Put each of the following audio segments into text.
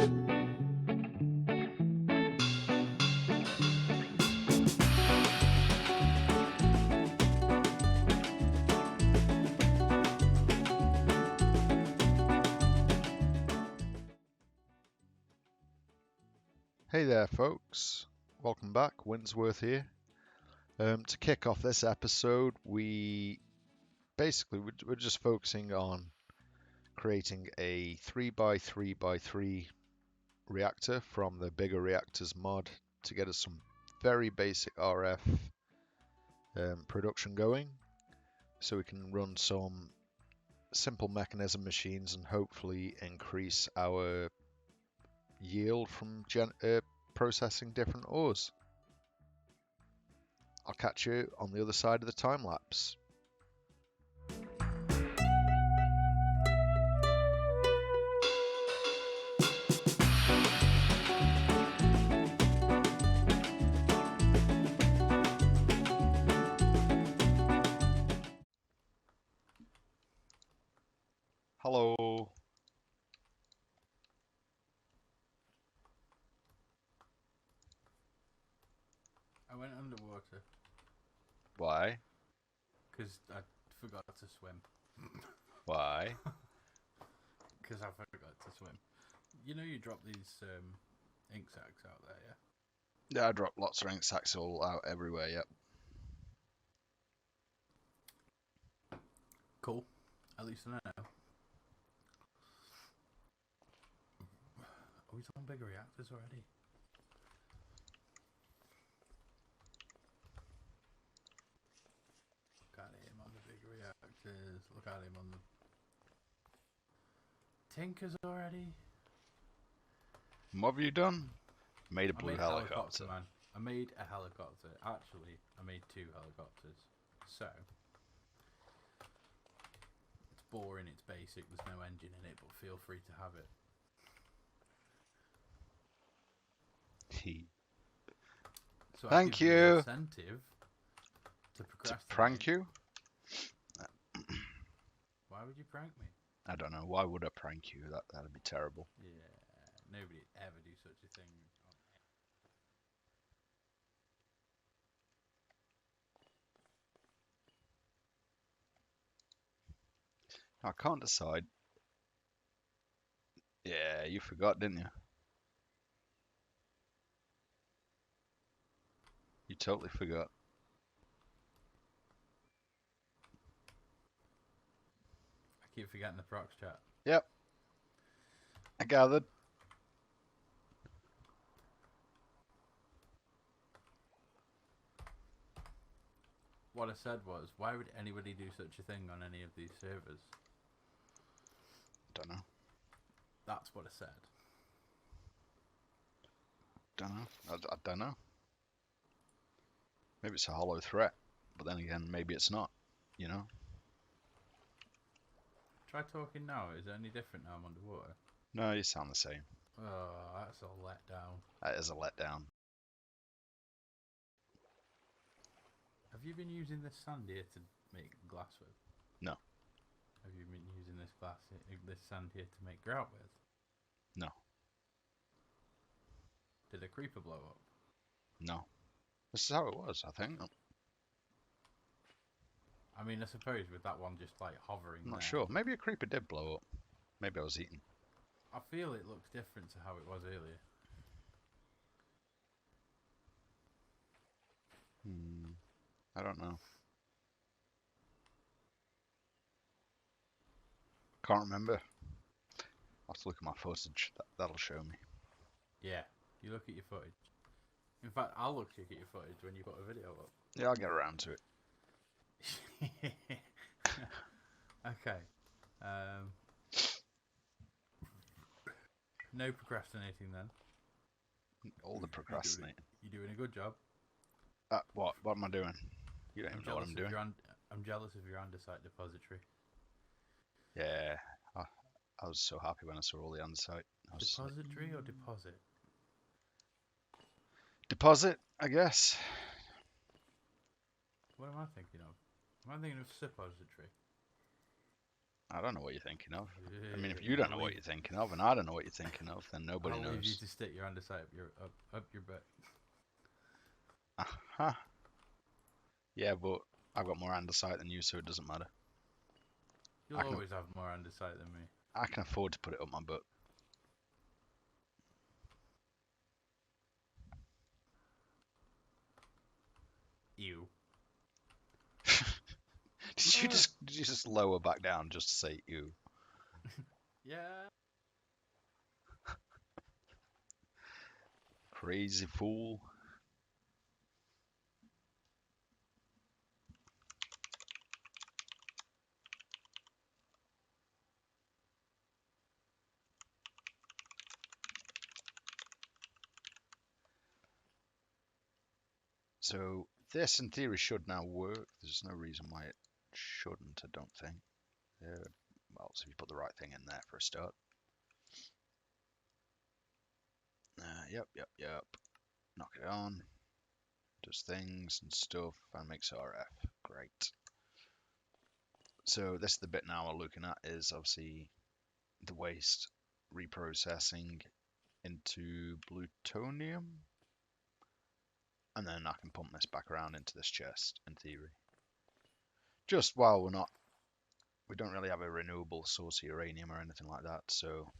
Hey there folks, welcome back, Winsworth here. To kick off this episode, we're just focusing on creating a 3x3x3 reactor from the bigger reactors mod to get us some very basic RF production going, so we can run some simple mechanism machines and hopefully increase our yield from processing different ores. I'll catch you on the other side of the time lapse. Hello. I went underwater. Why? Because I forgot to swim. Why? Because I forgot to swim. You know you drop these ink sacs out there, yeah? Yeah, I dropped lots of ink sacks all out everywhere, yep. Cool. At least I know. Are we on bigger reactors already? Look at him on the bigger reactors. Look at him on the Tinkers already. What have you done? Made a blue helicopter. Man. I made a helicopter. Actually, I made 2 helicopters. So, it's boring, it's basic, there's no engine in it, but feel free to have it. So Thank you. Incentive to procrastinate. To prank you? Why would you prank me? I don't know. Why would I prank you? That'd be terrible. Yeah, nobody'd ever do such a thing. I can't decide. Yeah, you forgot, didn't you? You totally forgot. I keep forgetting the procs chat. Yep. I gathered. What I said was, why would anybody do such a thing on any of these servers? Don't know. That's what I said. Don't know. I don't know. Maybe it's a hollow threat, but then again, maybe it's not. You know. Try talking now. Is it any different now I'm underwater? No, you sound the same. Oh, that's a letdown. That is a letdown. Have you been using this sand here to make glass with? No. Have you been using this sand here to make grout with? No. Did a creeper blow up? No. This is how it was, I think. I mean, I suppose with that one just like hovering I'm not there, sure. Maybe a creeper did blow up. Maybe I was eating. I feel it looks different to how it was earlier. I don't know. Can't remember. I'll have to look at my footage. That'll show me. Yeah, you look at your footage. In fact, I'll look at your footage when you put a video up. Yeah, I'll get around to it. Okay. No procrastinating then. All the procrastinating. You're doing a good job. What am I doing? You don't even know what I'm doing. I'm jealous of your andesite depository. Yeah, I was so happy when I saw all the andesite. Depository or deposit? Deposit, I guess. What am I thinking of? Am I thinking of suppository? I don't know what you're thinking of. I mean, if you don't know what you're thinking of, and I don't know what you're thinking of, then nobody knows. I'll leave you to stick your andesite up your butt. Aha. Yeah, but I've got more andesite than you, so it doesn't matter. You'll always have more andesite than me. I can afford to put it up my butt. Ew. Did you just lower back down just to say ew? Yeah. Crazy fool. So this, in theory, should now work. There's no reason why it shouldn't, I don't think. Well, so if you put the right thing in there for a start. Yep. Knock it on. Does things and stuff and makes RF. Great. So this is the bit now we're looking at is obviously the waste reprocessing into plutonium. And then I can pump this back around into this chest, in theory. Just while we don't really have a renewable source of uranium or anything like that, so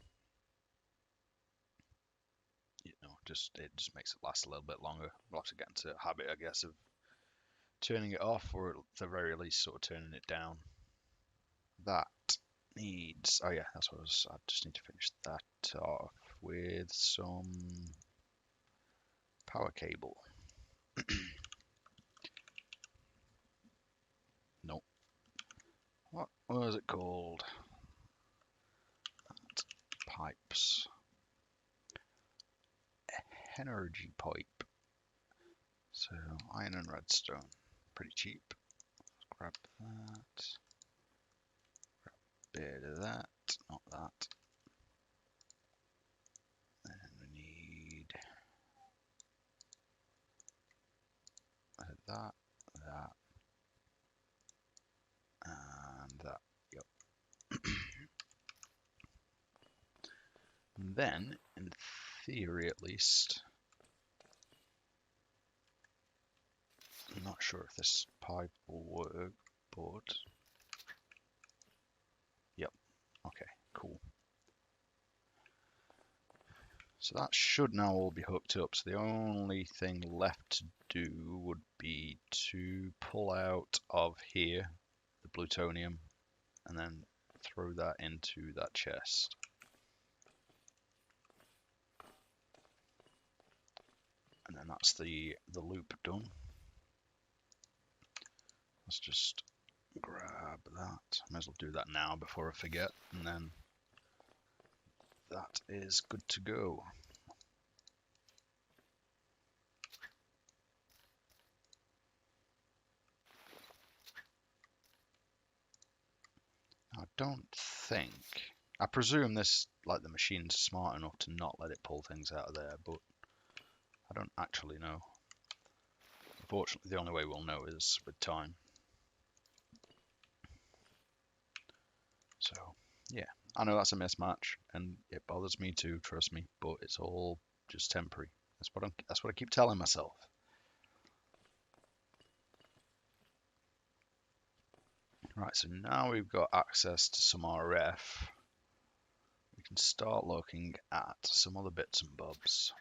it just makes it last a little bit longer. We'll have to get into a habit, I guess, of turning it off, or at the very least sort of turning it down. That needs, oh yeah, that's what I just need to finish that off with some power cable. Nope. What was it called? Pipes. Energy pipe. So iron and redstone, pretty cheap. Grab that. Grab a bit of that, not that. Then we need that, and that. Yep. And then, in theory at least, I'm not sure if this pipe will work, but yep. Okay, cool. So that should now all be hooked up. So the only thing left to do would be to pull out of here the plutonium and then throw that into that chest. And then that's the loop done. Let's just grab that. Might as well do that now before I forget, and then that is good to go. I presume this, like the machine's smart enough to not let it pull things out of there, but I don't actually know. Unfortunately, the only way we'll know is with time. So, yeah, I know that's a mismatch, and it bothers me too, trust me, but it's all just temporary. That's what I keep telling myself. Right, so now we've got access to some RF. We can start looking at some other bits and bobs.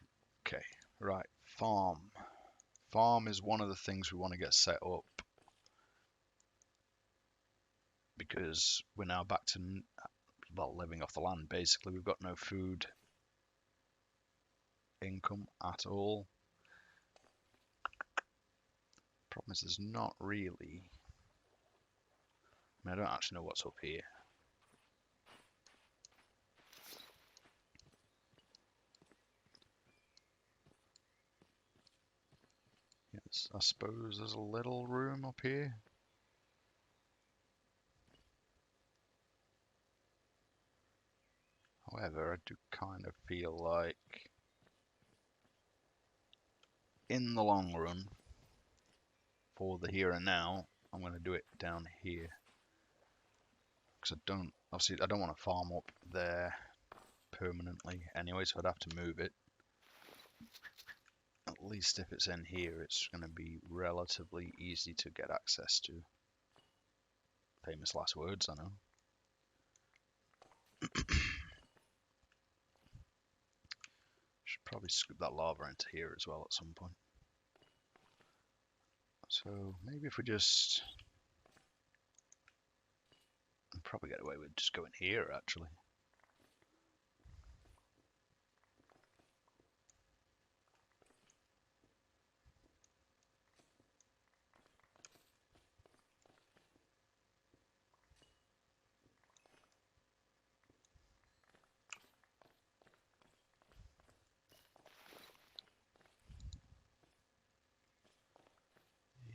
Okay, right, farm. Farm is one of the things we want to get set up because we're now back to, well, living off the land, basically. We've got no food income at all. Problem is there's not really, I don't actually know what's up here. Yes, I suppose there's a little room up here. However, I do kind of feel like in the long run, for the here and now, I'm going to do it down here. Because I don't obviously I don't want to farm up there permanently anyway, so I'd have to move it. At least if it's in here, it's going to be relatively easy to get access to. Famous last words, I know. Should probably scoop that lava into here as well at some point. So maybe if we just... I'll probably get away with just going here, actually.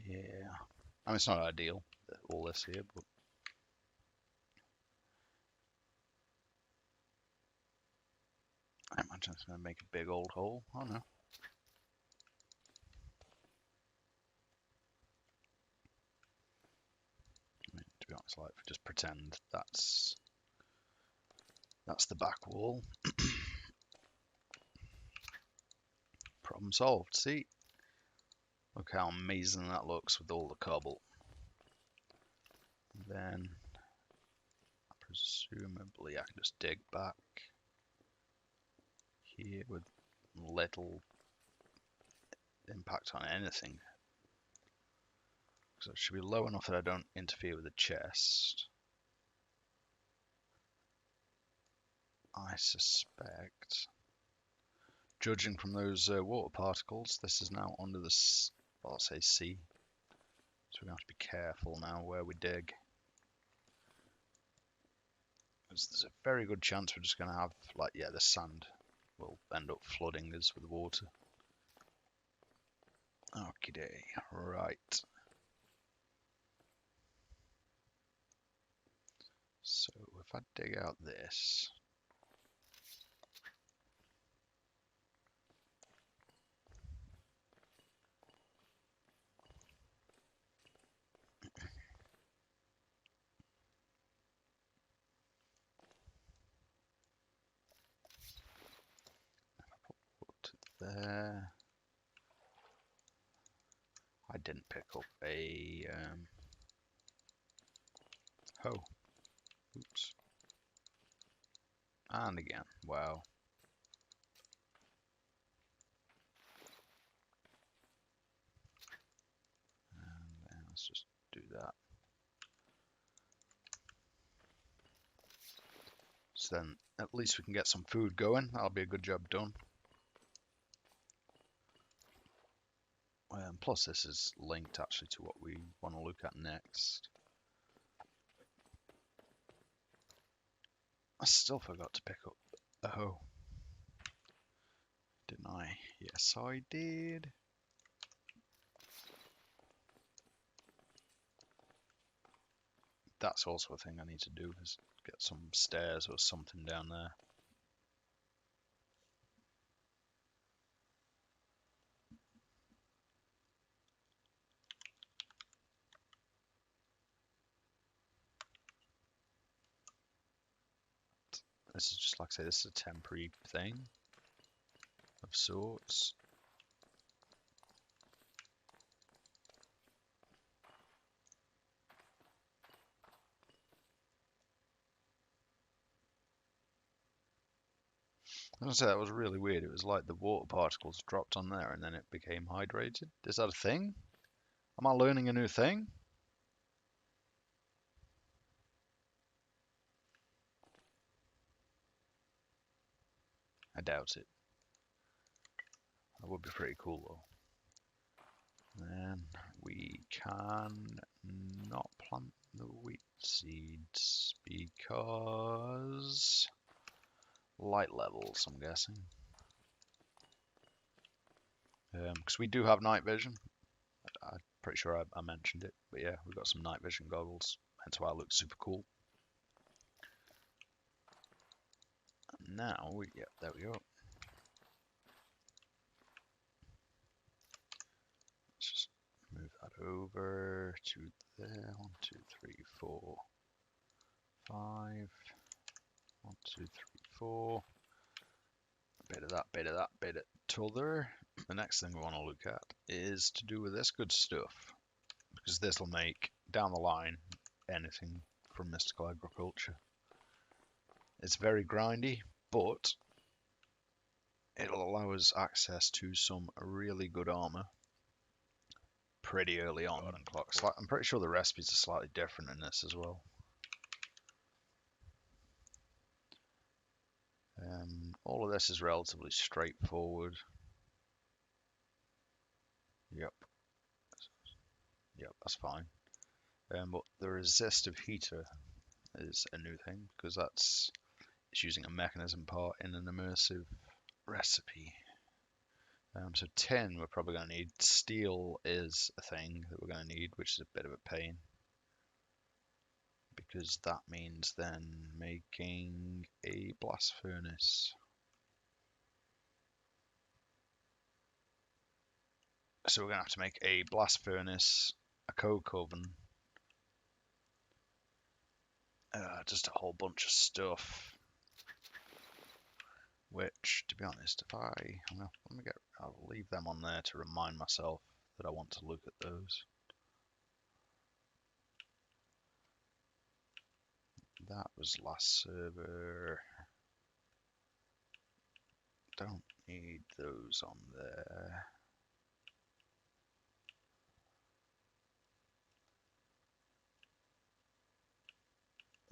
Yeah. I mean, it's not ideal, all this here, but... I imagine it's going to make a big old hole. Oh no. I mean, to be honest, like, just pretend that's the back wall. Problem solved. See? Look how amazing that looks with all the cobble. Then, presumably, I can just dig back here with little impact on anything. So it should be low enough that I don't interfere with the chest. I suspect, judging from those water particles, this is now under the, well, I'll say sea. So we have to be careful now where we dig. Because there's a very good chance we're just going to have, like, yeah, the sand will end up flooding us with water. Okay, right. So if I dig out this, put it there. I didn't pick up a hoe. Oops. And again, wow. And then let's just do that. So then at least we can get some food going. That'll be a good job done. Plus this is linked actually to what we want to look at next. I still forgot to pick up a hoe. Didn't I? Yes, I did. That's also a thing I need to do, is get some stairs or something down there. This is just, like I say, this is a temporary thing of sorts. I was gonna say, that was really weird. It was like the water particles dropped on there and then it became hydrated. Is that a thing? Am I learning a new thing? I doubt it. That would be pretty cool though. Then we can not plant the wheat seeds because light levels, I'm guessing. Because we do have night vision. I'm pretty sure I mentioned it, but yeah, we've got some night vision goggles. Hence why it looks super cool. And now yeah, there we go. Let's just move that over to there. 1, 2, 3, 4, 5. 1, 2, 3, 4. Bit of that, bit of that, bit of t'other. The next thing we want to look at is to do with this good stuff, because this will make, down the line, anything from mystical agriculture. It's very grindy, but it'll allow us access to some really good armor pretty early on. I'm pretty sure the recipes are slightly different in this as well. All of this is relatively straightforward. Yep, that's fine. But the resistive heater is a new thing, because it's using a mechanism part in an immersive recipe. So tin we're probably going to need. Steel is a thing that we're going to need, which is a bit of a pain, because that means then making a blast furnace. So we're going to have to make a blast furnace, a coke oven, just a whole bunch of stuff. Which, to be honest, I'll leave them on there to remind myself that I want to look at those. That was last server. Don't need those on there.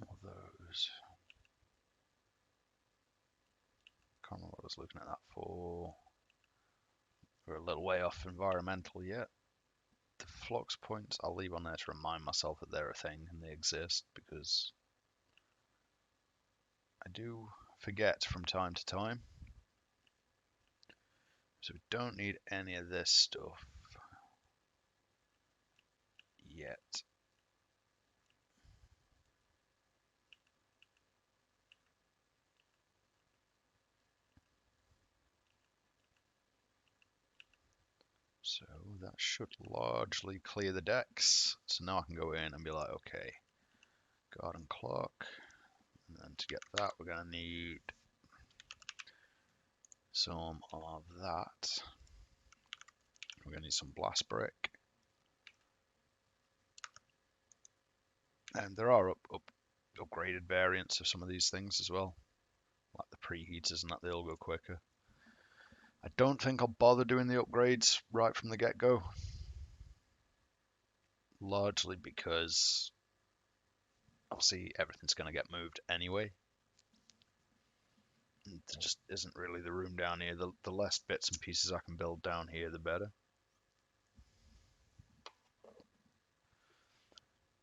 All those. Can't remember what I was looking at that for. We're a little way off environmental yet. The flux points I'll leave on there to remind myself that they're a thing and they exist, because I do forget from time to time. So we don't need any of this stuff yet. So that should largely clear the decks. So now I can go in and be like, okay, garden clock. And then to get that, we're going to need some of that. We're going to need some blast brick. And there are upgraded variants of some of these things as well, like the preheaters and that, they'll go quicker. I don't think I'll bother doing the upgrades right from the get-go, largely because obviously everything's going to get moved anyway. There just isn't really the room down here. The less bits and pieces I can build down here, the better.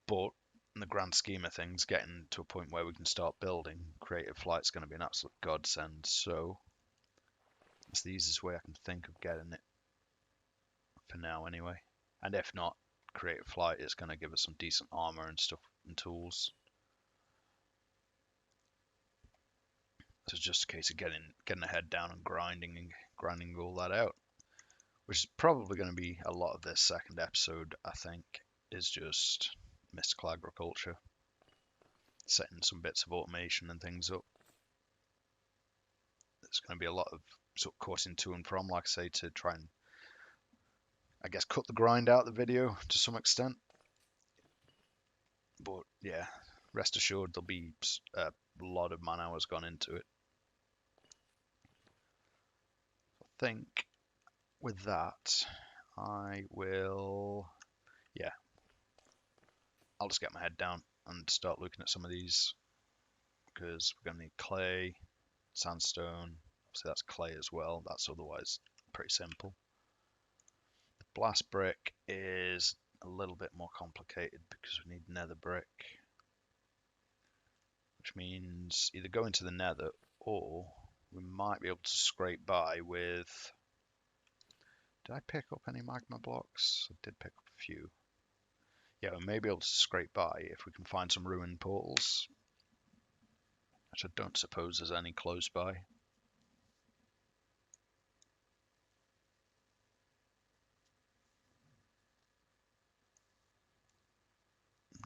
But in the grand scheme of things, getting to a point where we can start building, creative flight's going to be an absolute godsend. So it's the easiest way I can think of getting it for now anyway. And if not, creative flight is going to give us some decent armor and stuff and tools. So it's just a case of getting a head down and grinding all that out, which is probably going to be a lot of this second episode. I think is just mystical agriculture, setting some bits of automation and things up. There's going to be a lot of sort of cutting to and from, like I say, to try and, I guess, cut the grind out of the video to some extent. But yeah, rest assured there'll be a lot of man hours gone into it. I think with that, I will, yeah, I'll just get my head down and start looking at some of these, because we're going to need clay, sandstone. Obviously that's clay as well. That's otherwise pretty simple. The blast brick is a little bit more complicated because we need nether brick, which means either go into the nether or we might be able to scrape by with... Did I pick up any magma blocks? I did pick up a few. Yeah, we may be able to scrape by if we can find some ruined portals, which I don't suppose there's any close by.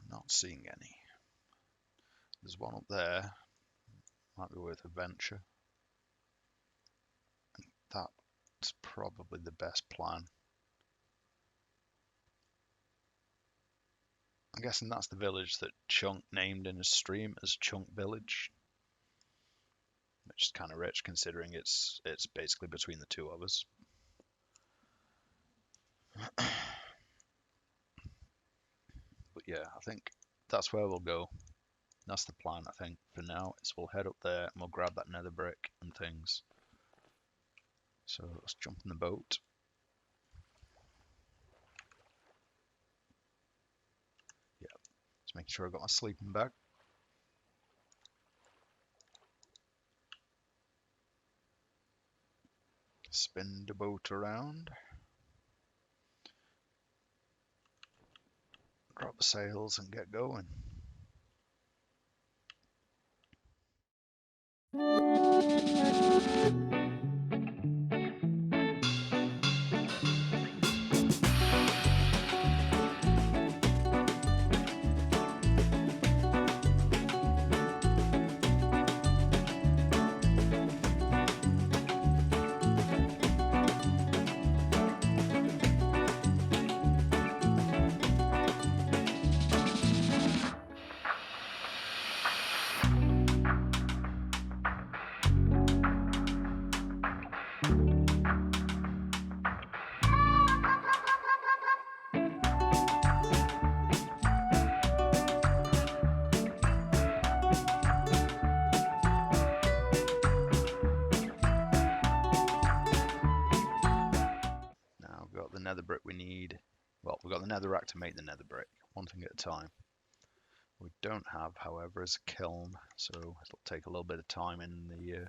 Not seeing any. There's one up there. Might be worth a venture. That's probably the best plan. I'm guessing that's the village that Chunk named in his stream as Chunk Village. Which is kind of rich considering it's basically between the two of us. But yeah, I think that's where we'll go. That's the plan, I think, for now, is we'll head up there and we'll grab that nether brick and things. So let's jump in the boat. Yeah, just making sure I got my sleeping bag. Spin the boat around. Drop the sails and get going. Nether brick we need. Well, we've got the nether rack to make the nether brick, one thing at a time. We don't have, however, is a kiln, so it'll take a little bit of time in the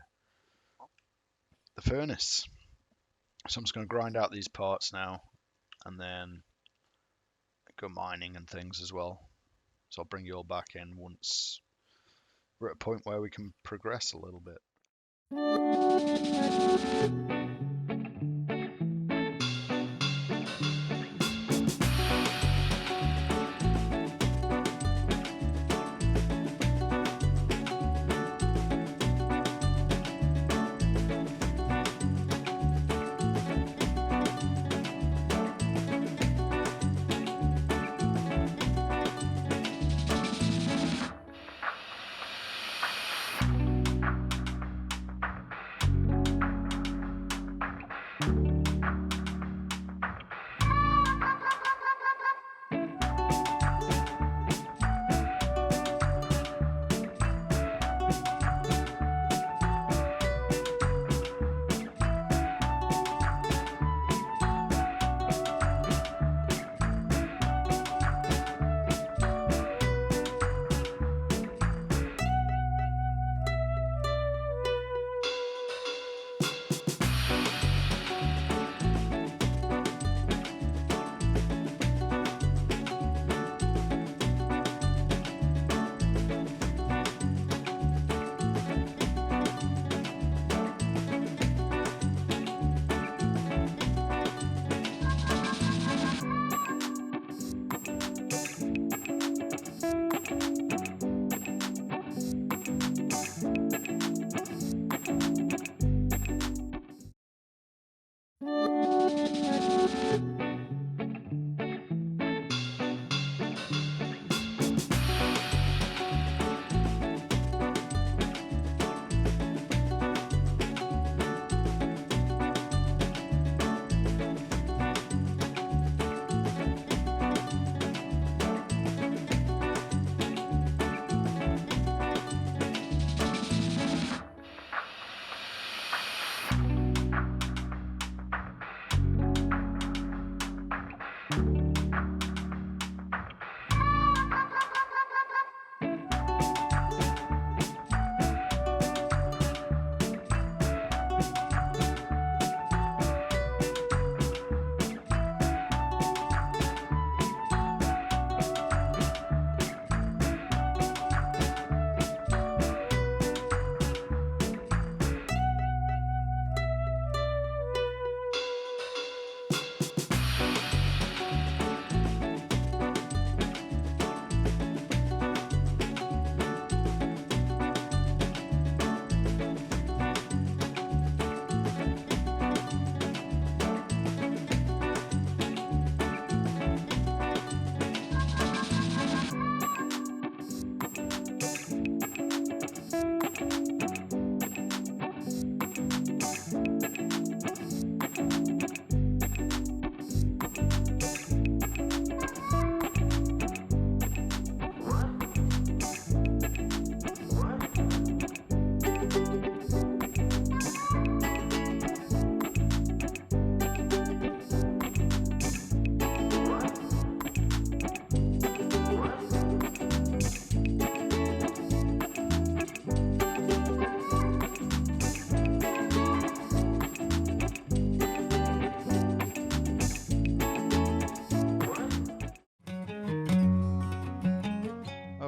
furnace. So I'm just going to grind out these parts now, and then go mining and things as well. So I'll bring you all back in once we're at a point where we can progress a little bit.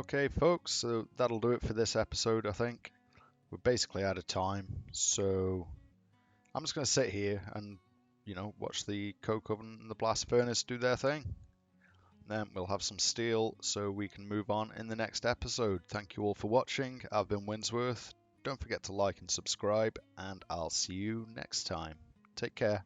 Okay, folks, so that'll do it for this episode, I think. We're basically out of time, so I'm just going to sit here and, watch the coke oven and the blast furnace do their thing. Then we'll have some steel so we can move on in the next episode. Thank you all for watching. I've been Winsworth. Don't forget to like and subscribe, and I'll see you next time. Take care.